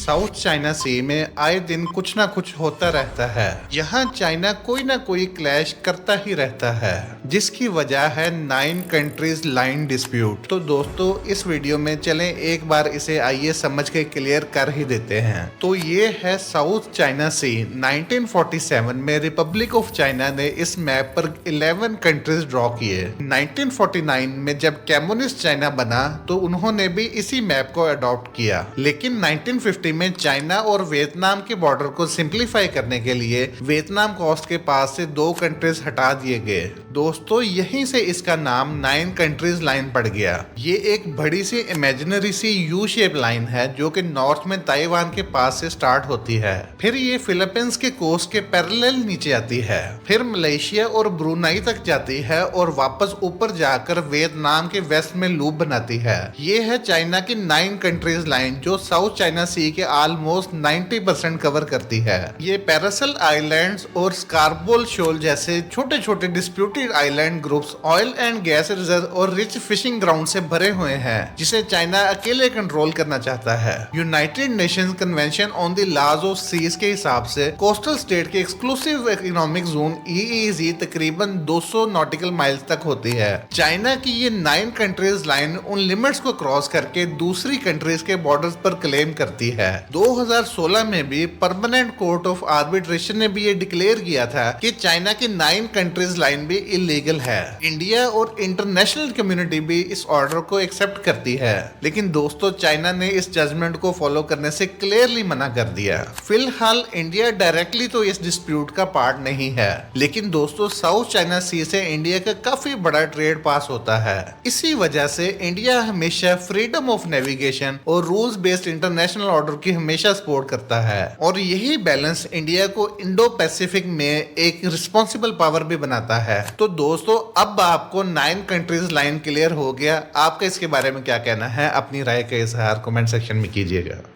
South China सी में आए दिन कुछ ना कुछ होता रहता है। यहाँ चाइना कोई ना कोई क्लैश करता ही रहता है, जिसकी वजह है 9 कंट्रीज लाइन डिस्प्यूट। तो दोस्तों इस वीडियो में चलें एक बार इसे आइए समझ के क्लियर कर ही देते हैं। तो ये है साउथ चाइना सी। 1947 में रिपब्लिक ऑफ चाइना ने इस मैप पर 11 कंट्रीज ड्रॉ किए। 1949 में जब कम्युनिस्ट चाइना बना तो उन्होंने भी इसी मैप को अडॉप्ट किया, लेकिन 1950 में चाइना और वियतनाम के बॉर्डर को सिंप्लीफाई करने के लिए वियतनाम कोस्ट के पास से 2 कंट्रीज हटा दिए गए। दोस्तों यहीं से इसका नाम 9 कंट्रीज लाइन पड़ गया। ये एक बड़ी सी इमेजिनरी सी यू शेप लाइन है जो कि नॉर्थ में ताइवान के पास से स्टार्ट होती है, फिर ये फिलीपींस के कोस्ट के पैरेलल नीचे आती है, फिर मलेशिया और ब्रुनाई तक जाती है और वापस ऊपर जाकर वियतनाम के वेस्ट में लूप बनाती है। ये है चाइना की 9 कंट्रीज लाइन जो साउथ चाइना सी के ऑलमोस्ट 90% कवर करती है। ये पैरासल आइलैंड्स और स्कारबोल शोल जैसे छोटे छोटे disputed island groups oil and gas reserve और रिच फिशिंग ग्राउंड से भरे हुए हैं, जिसे चाइना अकेले कंट्रोल करना चाहता है। United Nations Convention on the laws of seas के हिसाब से कोस्टल स्टेट के एक्सक्लूसिव इकोनॉमिक जोन EEZ तकरीबन 200 नॉटिकल माइल्स तक होती है। चाइना की ये 9 कंट्रीज लाइन उन लिमिट्स को क्रॉस करके दूसरी कंट्रीज के बॉर्डर्स पर क्लेम करती है। 2016 में भी परमानेंट कोर्ट ऑफ आर्बिट्रेशन ने भी ये डिक्लेयर किया था कि चाइना की 9 कंट्रीज लाइन भी इलीगल है। इंडिया और इंटरनेशनल कम्युनिटी भी इस ऑर्डर को एक्सेप्ट करती है, लेकिन दोस्तों चाइना ने इस जजमेंट को फॉलो करने से क्लियरली मना कर दिया। फिलहाल इंडिया डायरेक्टली तो इस डिस्प्यूट का पार्ट नहीं है, लेकिन दोस्तों साउथ चाइना सी से इंडिया का काफी बड़ा ट्रेड पास होता है। इसी वजह से इंडिया हमेशा फ्रीडम ऑफ नेविगेशन और रूल्स बेस्ड इंटरनेशनल ऑर्डर की हमेशा सपोर्ट करता है, और यही बैलेंस इंडिया को इंडो पैसिफिक में एक रिस्पॉन्सिबल पावर भी बनाता है। तो दोस्तों अब आपको 9 कंट्रीज लाइन क्लियर हो गया। आपका इसके बारे में क्या कहना है? अपनी राय का इजहार कमेंट सेक्शन में कीजिएगा।